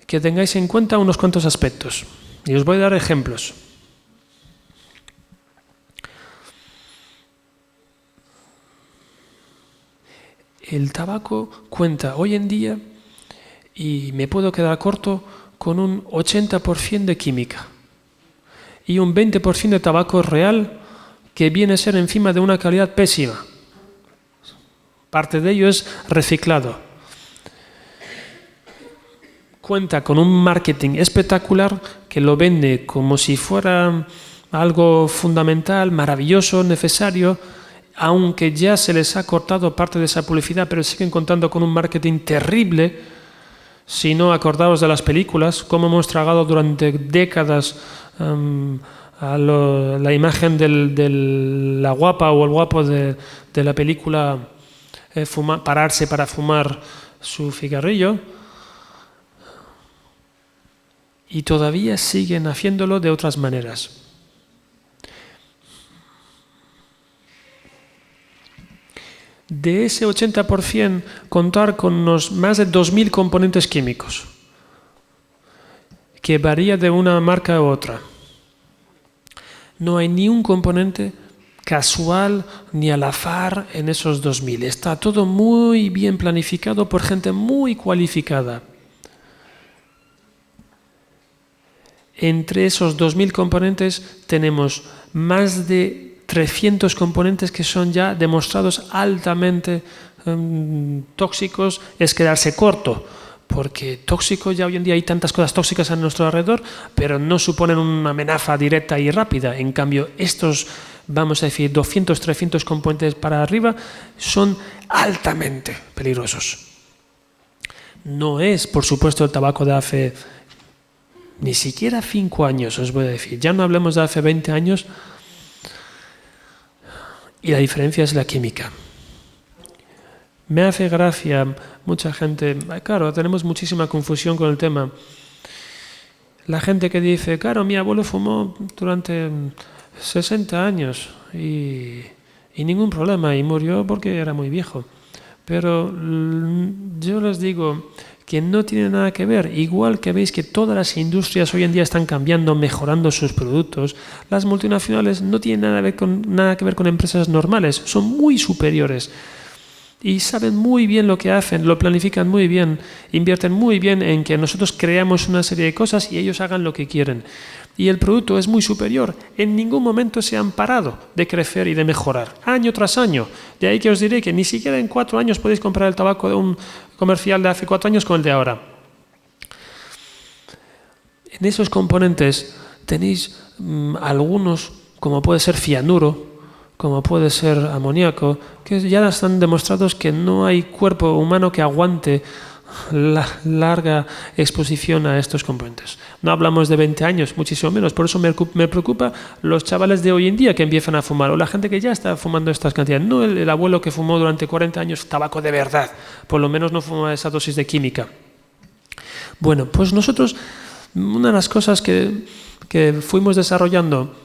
que tengáis en cuenta unos cuantos aspectos, y os voy a dar ejemplos. El tabaco cuenta hoy en día, y me puedo quedar corto, con un 80% de química y un 20% de tabaco real, que viene a ser encima de una calidad pésima. Parte de ello es reciclado. Cuenta con un marketing espectacular que lo vende como si fuera algo fundamental, maravilloso, necesario, aunque ya se les ha cortado parte de esa publicidad, pero siguen contando con un marketing terrible. Si no, acordaos de las películas, cómo hemos tragado durante décadas la imagen de la guapa o el guapo de la película, pararse para fumar su cigarrillo, y todavía siguen haciéndolo de otras maneras. De ese 80%, contar con unos más de 2.000 componentes químicos, que varía de una marca a otra. No hay ni un componente casual ni al azar en esos 2.000. Está todo muy bien planificado por gente muy cualificada. Entre esos 2.000 componentes tenemos más de 300 componentes que son ya demostrados altamente tóxicos, es quedarse corto. Porque tóxico, ya hoy en día hay tantas cosas tóxicas a nuestro alrededor, pero no suponen una amenaza directa y rápida. En cambio, estos, vamos a decir, 200, 300 componentes para arriba son altamente peligrosos. No es, por supuesto, el tabaco de hace ni siquiera 5 años, os voy a decir. Ya no hablemos de hace 20 años. Y la diferencia es la química. Me hace gracia mucha gente, claro, tenemos muchísima confusión con el tema. La gente que dice, claro, mi abuelo fumó durante 60 años y ningún problema y murió porque era muy viejo. Pero yo les digo que no tiene nada que ver. Igual que veis que todas las industrias hoy en día están cambiando, mejorando sus productos, las multinacionales no tienen nada que ver con empresas normales, son muy superiores. Y saben muy bien lo que hacen, lo planifican muy bien, invierten muy bien en que nosotros creamos una serie de cosas y ellos hagan lo que quieren. Y el producto es muy superior. En ningún momento se han parado de crecer y de mejorar, año tras año. De ahí que os diré que ni siquiera en 4 años podéis comprar el tabaco de un comercial de hace 4 años con el de ahora. En esos componentes tenéis algunos, como puede ser cianuro, como puede ser amoníaco, que ya están demostrados que no hay cuerpo humano que aguante la larga exposición a estos componentes. No hablamos de 20 años, muchísimo menos. Por eso me preocupa los chavales de hoy en día que empiezan a fumar, o la gente que ya está fumando estas cantidades. No el abuelo que fumó durante 40 años tabaco de verdad, por lo menos no fuma esa dosis de química. Bueno, pues nosotros, una de las cosas que fuimos desarrollando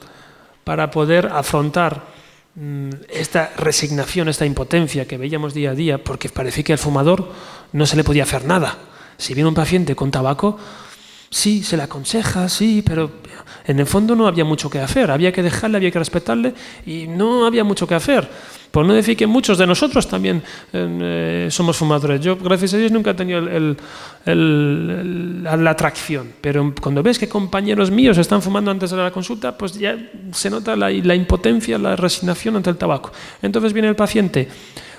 para poder afrontar esta resignación, esta impotencia que veíamos día a día, porque parecía que al fumador no se le podía hacer nada. Si viene un paciente con tabaco, sí, se le aconseja, sí, pero en el fondo no había mucho que hacer. Había que dejarle, había que respetarle y no había mucho que hacer. Por no decir que muchos de nosotros también somos fumadores. Yo, gracias a Dios, nunca he tenido la atracción. Pero cuando ves que compañeros míos están fumando antes de la consulta, pues ya se nota la impotencia, la resignación ante el tabaco. Entonces viene el paciente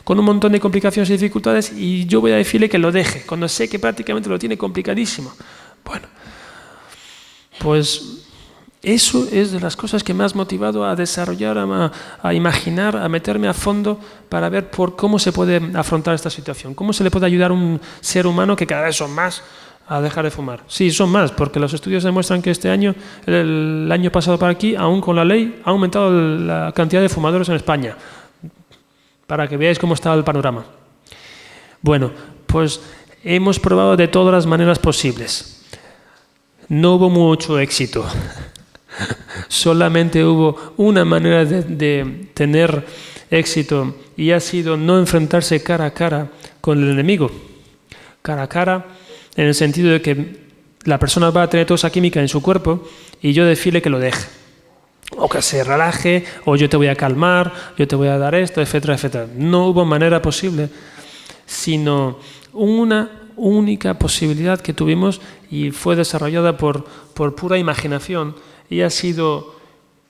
con un montón de complicaciones y dificultades y yo voy a decirle que lo deje, cuando sé que prácticamente lo tiene complicadísimo. Bueno, pues eso es de las cosas que me has motivado a desarrollar, a imaginar, a meterme a fondo para ver por cómo se puede afrontar esta situación, cómo se le puede ayudar a un ser humano que cada vez son más a dejar de fumar. Sí, son más, porque los estudios demuestran que este año, el año pasado para aquí, aún con la ley, ha aumentado la cantidad de fumadores en España, para que veáis cómo está el panorama. Bueno, pues hemos probado de todas las maneras posibles. No hubo mucho éxito. Solamente hubo una manera de tener éxito y ha sido no enfrentarse cara a cara con el enemigo. Cara a cara en el sentido de que la persona va a tener toda esa química en su cuerpo y yo decirle que lo deje. O que se relaje, o yo te voy a calmar, yo te voy a dar esto, etcétera, etcétera. No hubo manera posible, sino una única posibilidad que tuvimos y fue desarrollada por pura imaginación y ha sido,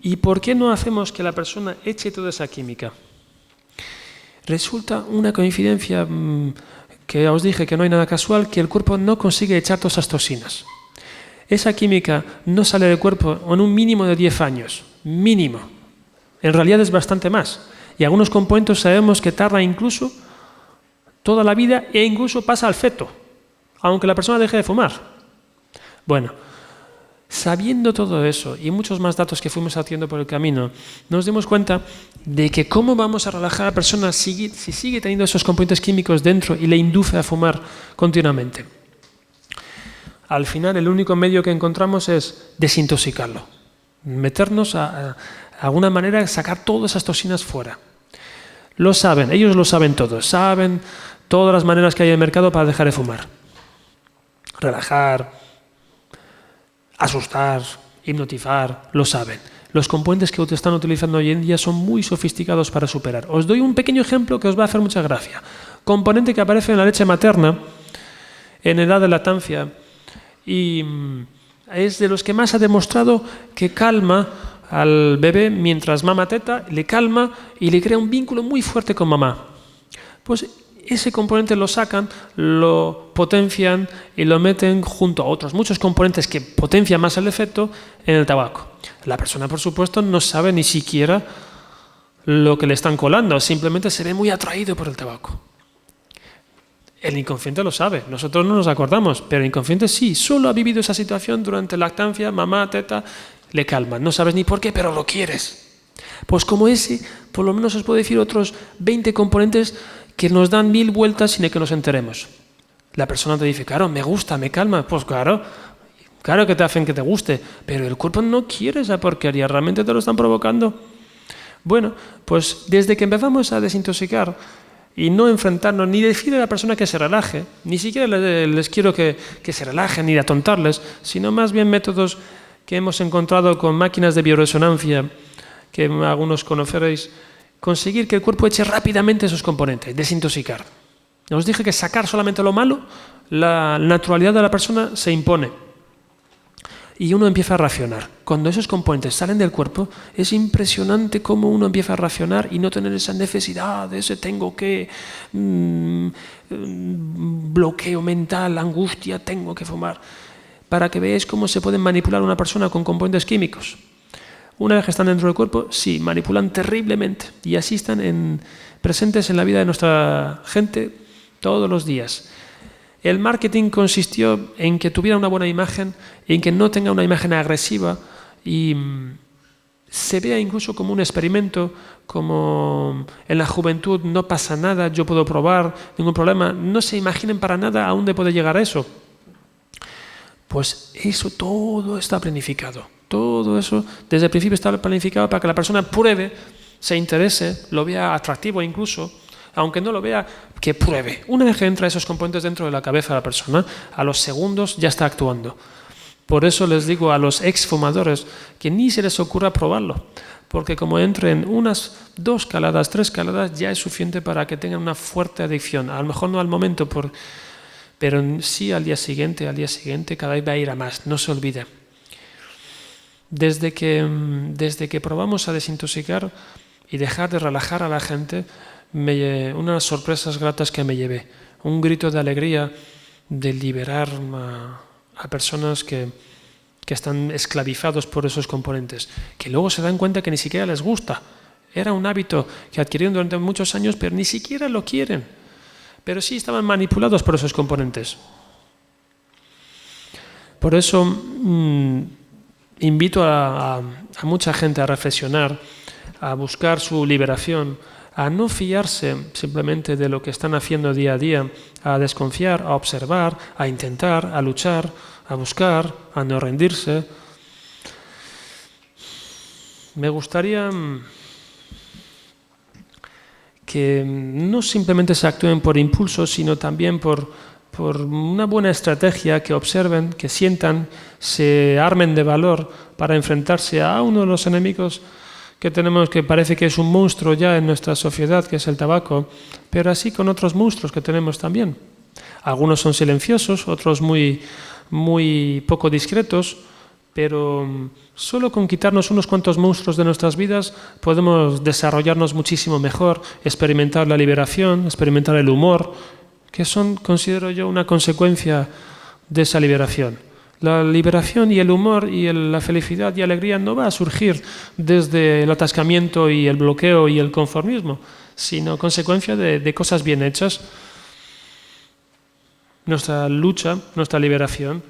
¿y por qué no hacemos que la persona eche toda esa química? Resulta una coincidencia que os dije que no hay nada casual, que el cuerpo no consigue echar todas esas toxinas. Esa química no sale del cuerpo en un mínimo de 10 años, mínimo. En realidad es bastante más. Y algunos componentes sabemos que tarda incluso toda la vida e incluso pasa al feto, aunque la persona deje de fumar. Bueno, sabiendo todo eso y muchos más datos que fuimos haciendo por el camino, nos dimos cuenta de que cómo vamos a relajar a la persona si sigue teniendo esos componentes químicos dentro y le induce a fumar continuamente. Al final, el único medio que encontramos es desintoxicarlo, meternos a alguna manera, sacar todas esas toxinas fuera. Lo saben, ellos lo saben todo, saben todas las maneras que hay en el mercado para dejar de fumar. Relajar, asustar, hipnotizar, lo saben. Los componentes que están utilizando hoy en día son muy sofisticados para superar. Os doy un pequeño ejemplo que os va a hacer mucha gracia. Componente que aparece en la leche materna en edad de lactancia y es de los que más ha demostrado que calma al bebé mientras mamá teta, le calma y le crea un vínculo muy fuerte con mamá. Pues ese componente lo sacan, lo potencian y lo meten junto a otros muchos componentes que potencian más el efecto en el tabaco. La persona, por supuesto, no sabe ni siquiera lo que le están colando, simplemente se ve muy atraído por el tabaco. El inconsciente lo sabe, nosotros no nos acordamos, pero el inconsciente sí, solo ha vivido esa situación durante lactancia, mamá, teta, le calma, no sabes ni por qué, pero lo quieres. Pues como ese, por lo menos os puedo decir otros 20 componentes que nos dan 1000 vueltas sin que nos enteremos. La persona te dice, claro, me gusta, me calma, pues claro que te hacen que te guste, pero el cuerpo no quiere esa porquería, realmente te lo están provocando. Bueno, pues desde que empezamos a desintoxicar y no enfrentarnos, ni decirle a la persona que se relaje, ni siquiera les quiero que se relajen ni atontarles, sino más bien métodos que hemos encontrado con máquinas de bioresonancia, que algunos conoceréis, conseguir que el cuerpo eche rápidamente esos componentes, desintoxicar. Os dije que sacar solamente lo malo, la naturalidad de la persona se impone. Y uno empieza a racionar. Cuando esos componentes salen del cuerpo, es impresionante cómo uno empieza a racionar y no tener esa necesidad, ese tengo que, bloqueo mental, angustia, tengo que fumar. Para que veáis cómo se pueden manipular a una persona con componentes químicos. Una vez que están dentro del cuerpo, sí, manipulan terriblemente y así están presentes en la vida de nuestra gente todos los días. El marketing consistió en que tuviera una buena imagen, en que no tenga una imagen agresiva y se vea incluso como un experimento, como en la juventud no pasa nada, yo puedo probar, ningún problema. No se imaginen para nada a dónde puede llegar eso. Pues eso todo está planificado. Todo eso desde el principio está planificado para que la persona pruebe, se interese, lo vea atractivo incluso, aunque no lo vea, que pruebe. Una vez que entra esos componentes dentro de la cabeza de la persona, a los segundos ya está actuando. Por eso les digo a los exfumadores que ni se les ocurra probarlo, porque como entren unas 2 caladas, 3 caladas, ya es suficiente para que tengan una fuerte adicción. A lo mejor no al momento, pero sí al día siguiente, cada vez va a ir a más, no se olvide. Desde que probamos a desintoxicar y dejar de relajar a la gente, unas sorpresas gratas que me llevé. Un grito de alegría de liberar a personas que están esclavizados por esos componentes, que luego se dan cuenta que ni siquiera les gusta. Era un hábito que adquirieron durante muchos años, pero ni siquiera lo quieren. Pero sí estaban manipulados por esos componentes. Por eso invito a mucha gente a reflexionar, a buscar su liberación, a no fiarse simplemente de lo que están haciendo día a día, a desconfiar, a observar, a intentar, a luchar, a buscar, a no rendirse. Me gustaría que no simplemente se actúen por impulso, sino también por una buena estrategia, que observen, que sientan, se armen de valor para enfrentarse a uno de los enemigos que tenemos, que parece que es un monstruo ya en nuestra sociedad, que es el tabaco, pero así con otros monstruos que tenemos también. Algunos son silenciosos, otros muy, muy poco discretos, pero solo con quitarnos unos cuantos monstruos de nuestras vidas podemos desarrollarnos muchísimo mejor, experimentar la liberación, experimentar el humor, que son, considero yo, una consecuencia de esa liberación. La liberación y el humor y la felicidad y alegría no va a surgir desde el atascamiento y el bloqueo y el conformismo, sino consecuencia de cosas bien hechas. Nuestra lucha, nuestra liberación.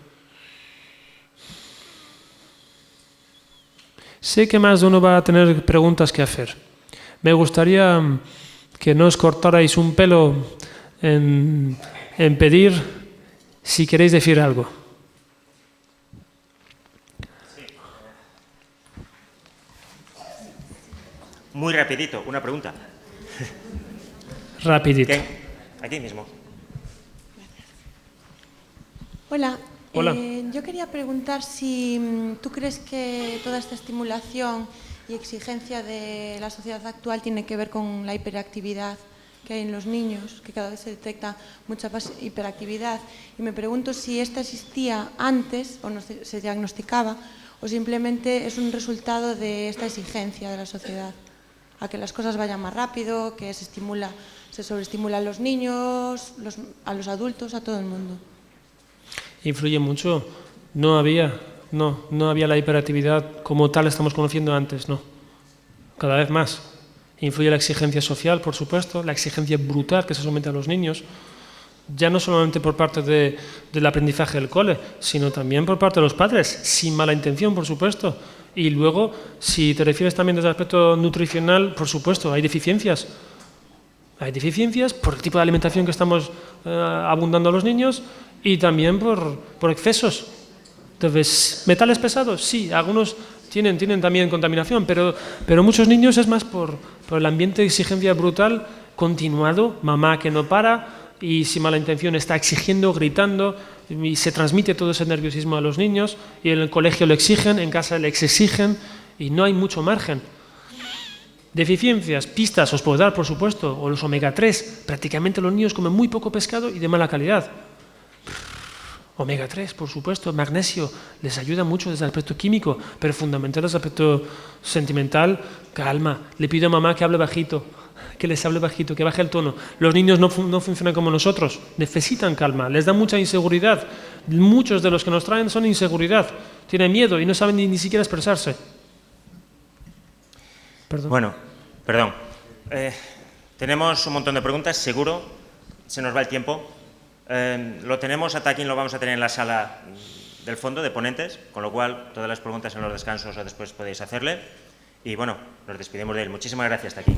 Sé que más de uno va a tener preguntas que hacer. Me gustaría que no os cortarais un pelo en pedir si queréis decir algo. Muy rapidito, una pregunta. Rapidito. Aquí mismo. Hola. Hola. Yo quería preguntar si tú crees que toda esta estimulación y exigencia de la sociedad actual tiene que ver con la hiperactividad que hay en los niños, que cada vez se detecta mucha más hiperactividad. Y me pregunto si esta existía antes, o no se diagnosticaba, o simplemente es un resultado de esta exigencia de la sociedad, a que las cosas vayan más rápido, que se sobreestimula a los niños, a los adultos, a todo el mundo. Influye mucho. No había la hiperactividad como tal estamos conociendo antes, no. Cada vez más. Influye la exigencia social, por supuesto, la exigencia brutal que se somete a los niños, ya no solamente por parte del aprendizaje del cole, sino también por parte de los padres, sin mala intención, por supuesto. Y luego, si te refieres también desde el aspecto nutricional, por supuesto, hay deficiencias. Hay deficiencias por el tipo de alimentación que estamos abundando a los niños y también por excesos. Entonces, ¿metales pesados? Sí, algunos tienen también contaminación, pero muchos niños es más por el ambiente de exigencia brutal continuado, mamá que no para y sin mala intención está exigiendo, gritando y se transmite todo ese nerviosismo a los niños y en el colegio lo exigen, en casa les exigen y no hay mucho margen. Deficiencias, pistas, os puedo dar, por supuesto, o los omega 3. Prácticamente los niños comen muy poco pescado y de mala calidad. Omega 3, por supuesto, magnesio, les ayuda mucho desde el aspecto químico, pero fundamental desde el aspecto sentimental, calma. Le pido a mamá que hable bajito, que les hable bajito, que baje el tono. Los niños no funcionan como nosotros, necesitan calma, les da mucha inseguridad. Muchos de los que nos traen son inseguridad, tienen miedo y no saben ni siquiera expresarse. Perdón. Bueno, perdón. Tenemos un montón de preguntas, seguro, se nos va el tiempo. Lo tenemos hasta aquí, lo vamos a tener en la sala del fondo de ponentes, con lo cual todas las preguntas en los descansos o después podéis hacerle. Y bueno, nos despedimos de él. Muchísimas gracias, hasta aquí.